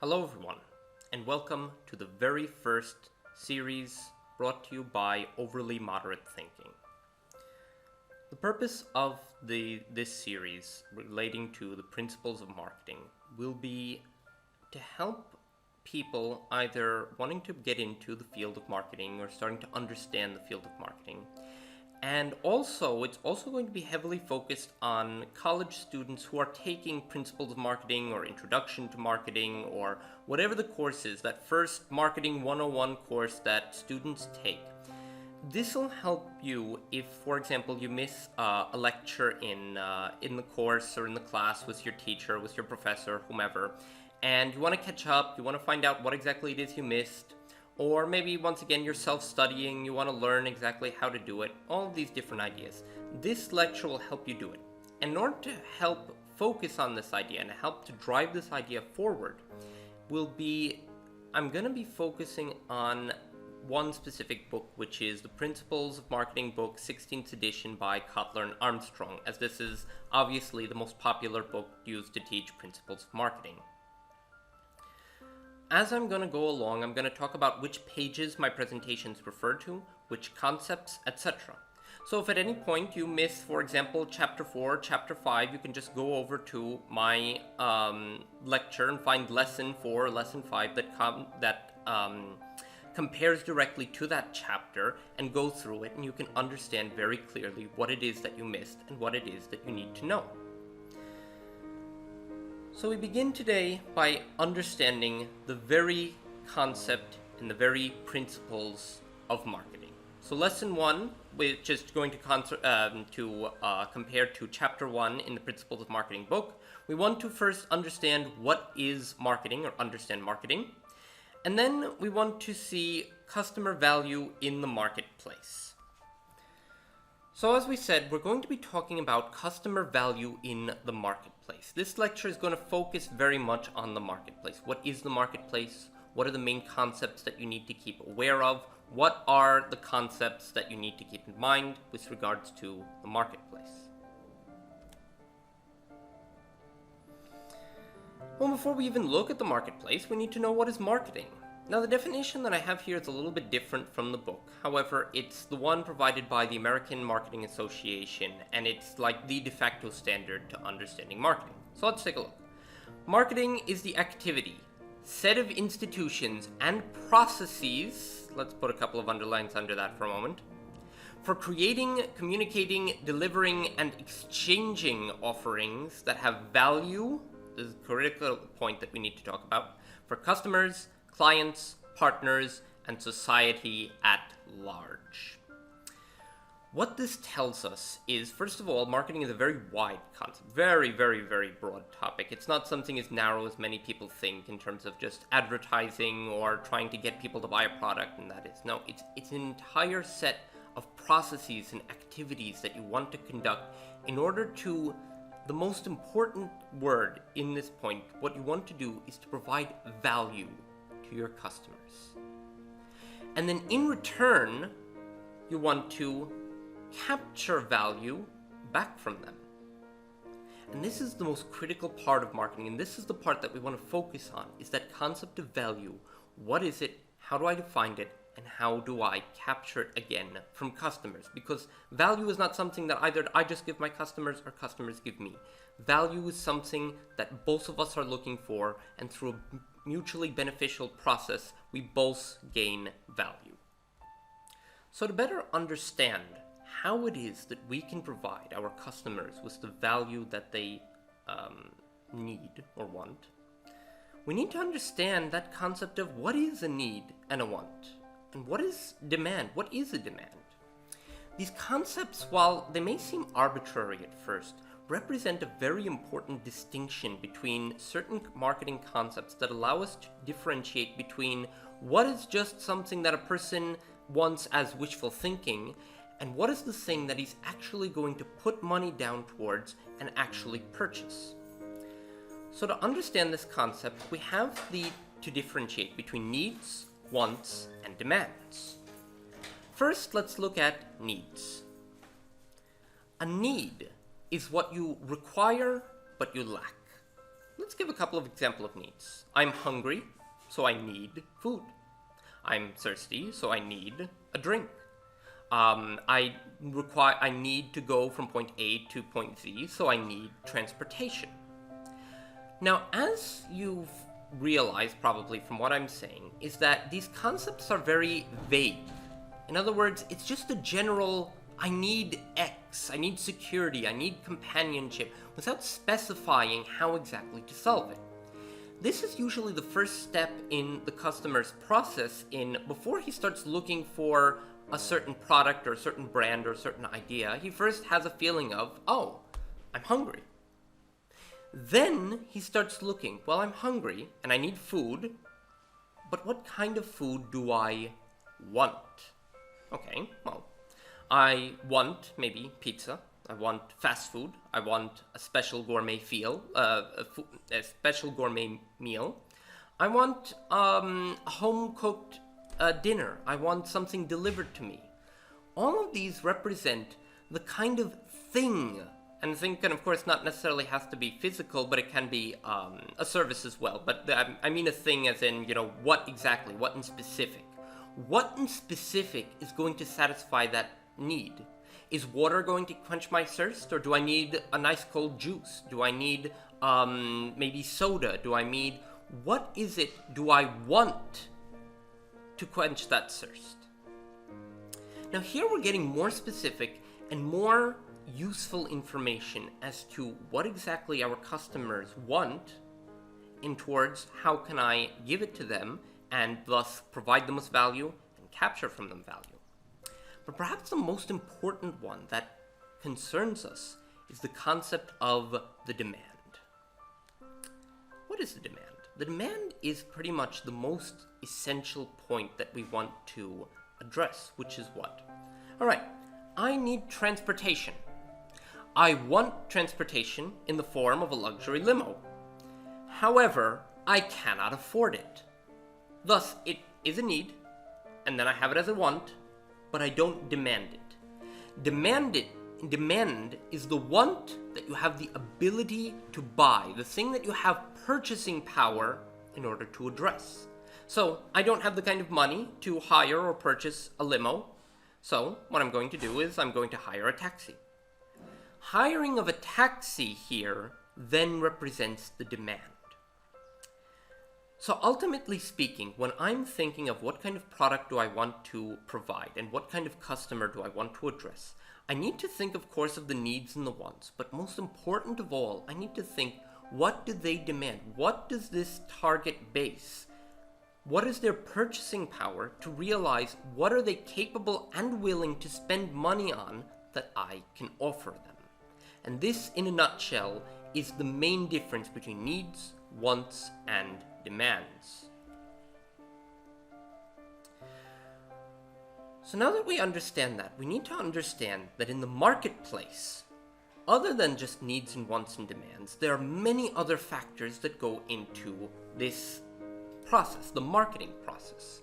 Hello everyone, and welcome to the very first series brought to you by Overly Moderate Thinking. The purpose of this series relating to the principles of marketing will be to help people either wanting to get into the field of marketing or starting to understand the field of marketing. And also, it's also going to be heavily focused on college students who are taking Principles of Marketing or Introduction to Marketing or whatever the course is, that first Marketing 101 course that students take. This will help you if, for example, you miss a lecture in the course or in the class with your teacher, with your professor, whomever, and you want to catch up, you want to find out what exactly it is you missed. Or maybe, once again, you're self-studying, you want to learn exactly how to do it, all of these different ideas. This lecture will help you do it. And in order to help focus on this idea and help to drive this idea forward, I'm going to be focusing on one specific book, which is the Principles of Marketing book, 16th edition by Kotler and Armstrong, as this is obviously the most popular book used to teach principles of marketing. As I'm going to go along, I'm going to talk about which pages my presentations refer to, which concepts, etc. So if at any point you miss, for example, Chapter 4, Chapter 5, you can just go over to my lecture and find Lesson 4, Lesson 5 that compares directly to that chapter and go through it, and you can understand very clearly what it is that you missed and what it is that you need to know. So we begin today by understanding the very concept and the very principles of marketing. So lesson 1, which is going to compare to chapter 1 in the Principles of Marketing book, we want to first understand what is marketing or understand marketing. And then we want to see customer value in the marketplace. So as we said, we're going to be talking about customer value in the marketplace. This lecture is going to focus very much on the marketplace. What is the marketplace? What are the main concepts that you need to keep aware of? What are the concepts that you need to keep in mind with regards to the marketplace? Well, before we even look at the marketplace, we need to know what is marketing. Now, the definition that I have here is a little bit different from the book. However, it's the one provided by the American Marketing Association, and it's like the de facto standard to understanding marketing. So let's take a look. Marketing is the activity, set of institutions, and processes, let's put a couple of underlines under that for a moment, for creating, communicating, delivering, and exchanging offerings that have value, this is a critical point that we need to talk about, for customers, clients, partners, and society at large. What this tells us is, first of all, marketing is a very wide concept, very, very, very broad topic. It's not something as narrow as many people think in terms of just advertising or trying to get people to buy a product, and that is. No, it's an entire set of processes and activities that you want to conduct in order to, the most important word in this point, what you want to do is to provide value to your customers. And then in return, you want to capture value back from them. And this is the most critical part of marketing, and this is the part that we want to focus on, is that concept of value. What is it? How do I define it? And how do I capture it again from customers? Because value is not something that either I just give my customers or customers give me. Value is something that both of us are looking for, and through a mutually beneficial process, we both gain value. So to better understand how it is that we can provide our customers with the value that they need or want, we need to understand that concept of what is a need and a want. And what is demand? What is a demand? These concepts, while they may seem arbitrary at first, represent a very important distinction between certain marketing concepts that allow us to differentiate between what is just something that a person wants as wishful thinking and what is the thing that he's actually going to put money down towards and actually purchase. So to understand this concept, we have to differentiate between needs, wants, and demands. First, let's look at needs. A need is what you require but you lack. Let's give a couple of examples of needs. I'm hungry, so I need food. I'm thirsty, so I need a drink. I need to go from point A to point Z, so I need transportation. Now, as you've realized probably from what I'm saying, is that these concepts are very vague. In other words, it's just a general, I need X, I need security, I need companionship, without specifying how exactly to solve it. This is usually the first step in the customer's process before he starts looking for a certain product or a certain brand or a certain idea. He first has a feeling of, oh, I'm hungry. Then he starts looking, well, I'm hungry and I need food, but what kind of food do I want? Okay, well, I want maybe pizza. I want fast food. I want a special gourmet a special gourmet meal. I want a home-cooked dinner. I want something delivered to me. All of these represent the kind of thing, and thing can of course not necessarily has to be physical, but it can be a service as well. But I mean a thing as in, what exactly, what in specific. What in specific is going to satisfy that need? Is water going to quench my thirst, or do I need a nice cold juice? Do I need maybe soda? What is it do I want to quench that thirst? Now here we're getting more specific and more useful information as to what exactly our customers want, in towards how can I give it to them and thus provide them with value and capture from them value. But perhaps the most important one that concerns us is the concept of the demand. What is the demand? The demand is pretty much the most essential point that we want to address, which is what? All right, I need transportation. I want transportation in the form of a luxury limo. However, I cannot afford it. Thus, it is a need, and then I have it as a want, but I don't demand it. Demand is the want that you have the ability to buy, the thing that you have purchasing power in order to address. So I don't have the kind of money to hire or purchase a limo, so what I'm going to do is I'm going to hire a taxi. Hiring of a taxi here then represents the demand. So ultimately speaking, when I'm thinking of what kind of product do I want to provide and what kind of customer do I want to address, I need to think, of course, of the needs and the wants, but most important of all, I need to think, what do they demand? What does this target base? What is their purchasing power to realize what are they capable and willing to spend money on that I can offer them? And this, in a nutshell, is the main difference between needs, wants, and demands. So now that we understand that, we need to understand that in the marketplace, other than just needs and wants and demands, there are many other factors that go into this process, the marketing process.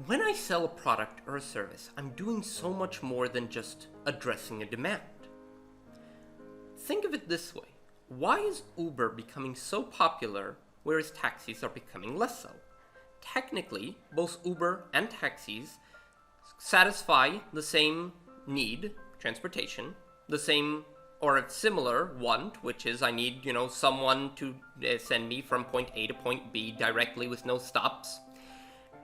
When I sell a product or a service, I'm doing so much more than just addressing a demand. Think of it this way. Why is Uber becoming so popular, whereas taxis are becoming less so? Technically, both Uber and taxis satisfy the same need, transportation, the same or similar want, which is I need, someone to send me from point A to point B directly with no stops.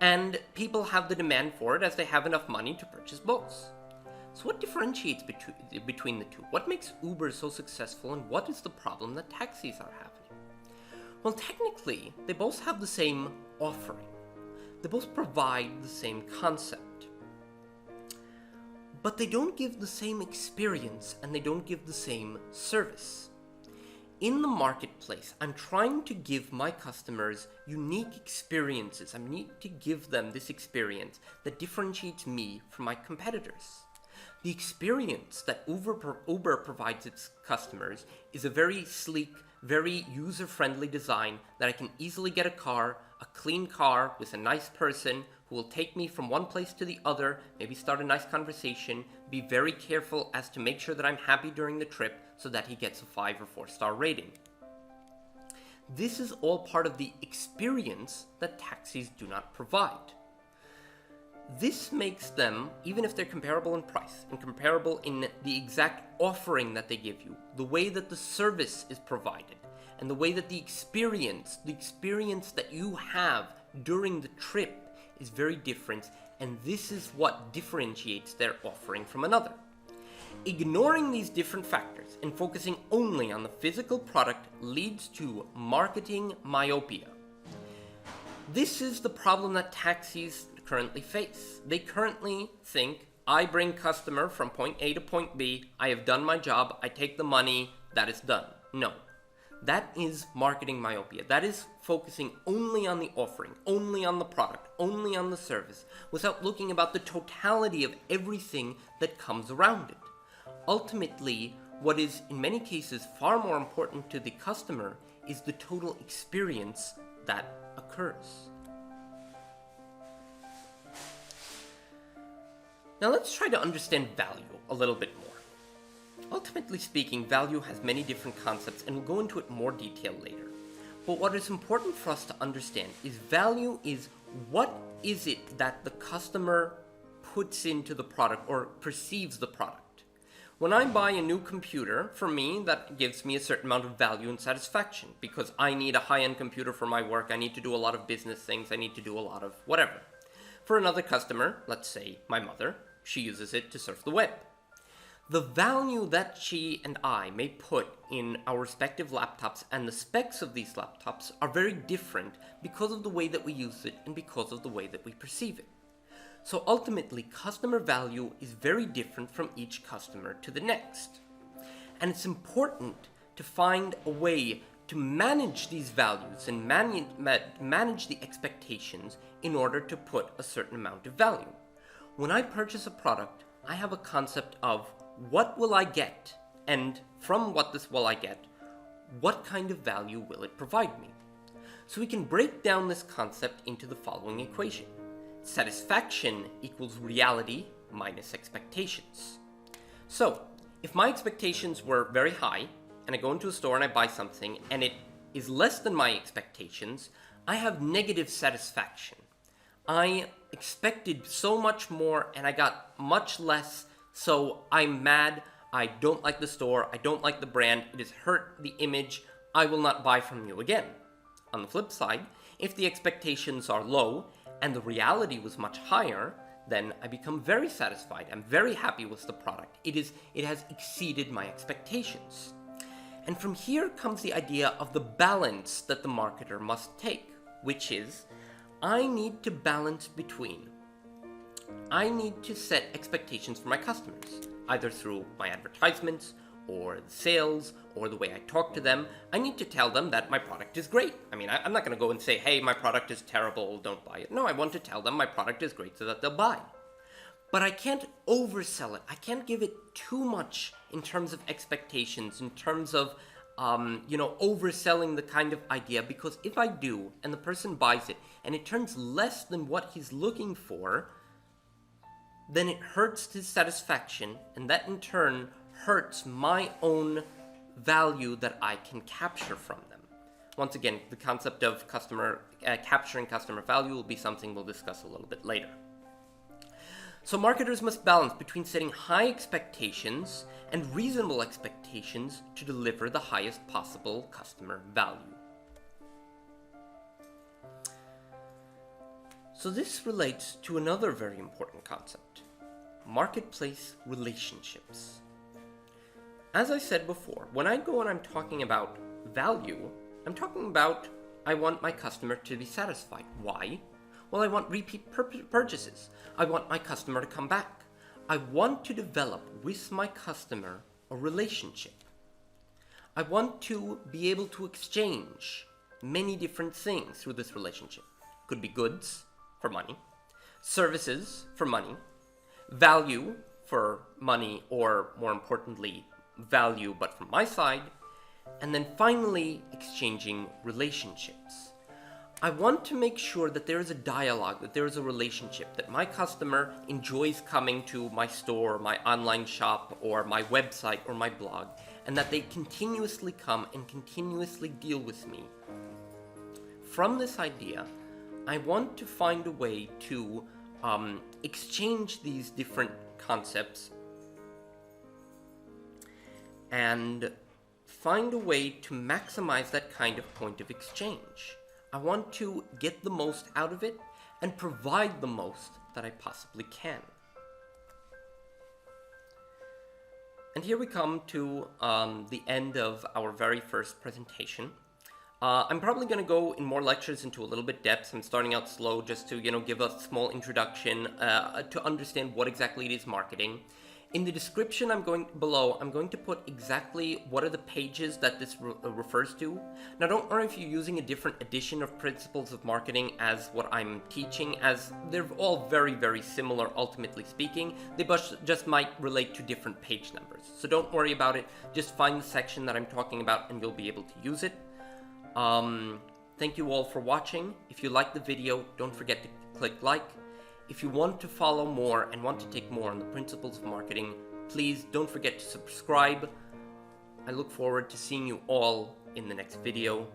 And people have the demand for it as they have enough money to purchase both. So what differentiates between the two? What makes Uber so successful, and what is the problem that taxis are having? Well, technically, they both have the same offering. They both provide the same concept. But they don't give the same experience, and they don't give the same service. In the marketplace, I'm trying to give my customers unique experiences. I need to give them this experience that differentiates me from my competitors. The experience that Uber provides its customers is a very sleek, very user-friendly design that I can easily get a clean car with a nice person who will take me from one place to the other, maybe start a nice conversation, be very careful as to make sure that I'm happy during the trip so that he gets a 5 or 4 star rating. This is all part of the experience that taxis do not provide. This makes them, even if they're comparable in price and comparable in the exact offering that they give you, the way that the service is provided, and the way that the experience that you have during the trip is very different, and this is what differentiates their offering from another. Ignoring these different factors and focusing only on the physical product leads to marketing myopia. This is the problem that taxis currently face. They currently think, I bring customer from point A to point B, I have done my job, I take the money, that is done. No. That is marketing myopia. That is focusing only on the offering, only on the product, only on the service, without looking about the totality of everything that comes around it. Ultimately, what is in many cases far more important to the customer is the total experience that occurs. Now let's try to understand value a little bit more. Ultimately speaking, value has many different concepts, and we'll go into it in more detail later. But what is important for us to understand is value is what is it that the customer puts into the product or perceives the product. When I buy a new computer, for me, that gives me a certain amount of value and satisfaction because I need a high-end computer for my work, I need to do a lot of business things, I need to do a lot of whatever. For another customer, let's say my mother, she uses it to surf the web. The value that she and I may put in our respective laptops and the specs of these laptops are very different because of the way that we use it and because of the way that we perceive it. So ultimately, customer value is very different from each customer to the next. And it's important to find a way to manage these values and manage the expectations in order to put a certain amount of value. When I purchase a product, I have a concept of what will I get, and from what this will I get, what kind of value will it provide me? So we can break down this concept into the following equation. Satisfaction equals reality minus expectations. So, if my expectations were very high, and I go into a store and I buy something, and it is less than my expectations, I have negative satisfaction. I expected so much more, and I got much less, so I'm mad, I don't like the store, I don't like the brand, it has hurt the image, I will not buy from you again. On the flip side, if the expectations are low and the reality was much higher, then I become very satisfied. I'm very happy with the product. It has exceeded my expectations. And from here comes the idea of the balance that the marketer must take, which is, I need to balance between I need to set expectations for my customers, either through my advertisements, or the sales, or the way I talk to them. I need to tell them that my product is great. I mean, I'm not going to go and say, hey, my product is terrible, don't buy it. No, I want to tell them my product is great so that they'll buy. But I can't oversell it. I can't give it too much in terms of expectations, in terms of, overselling the kind of idea, because if I do, and the person buys it, and it turns less than what he's looking for, then it hurts his satisfaction, and that in turn hurts my own value that I can capture from them. Once again, the concept of capturing customer value will be something we'll discuss a little bit later. So marketers must balance between setting high expectations and reasonable expectations to deliver the highest possible customer value. So this relates to another very important concept, marketplace relationships. As I said before, when I go and I'm talking about value, I'm talking about I want my customer to be satisfied. Why? Well, I want repeat purchases. I want my customer to come back. I want to develop with my customer a relationship. I want to be able to exchange many different things through this relationship. Could be goods for money, services for money, value for money, or more importantly, value but from my side, and then finally exchanging relationships. I want to make sure that there is a dialogue, that there is a relationship, that my customer enjoys coming to my store, my online shop, or my website, or my blog, and that they continuously come and continuously deal with me. From this idea, I want to find a way to exchange these different concepts and find a way to maximize that kind of point of exchange. I want to get the most out of it and provide the most that I possibly can. And here we come to the end of our very first presentation. I'm probably going to go in more lectures into a little bit depth. I'm starting out slow just to, give a small introduction to understand what exactly it is marketing. In the description I'm going to put exactly what are the pages that this refers to. Now don't worry if you're using a different edition of Principles of Marketing as what I'm teaching, as they're all very, very similar ultimately speaking. They just might relate to different page numbers. So don't worry about it. Just find the section that I'm talking about and you'll be able to use it. Thank you all for watching. If you liked the video, don't forget to click like. If you want to follow more and want to take more on the principles of marketing, please don't forget to subscribe. I look forward to seeing you all in the next video.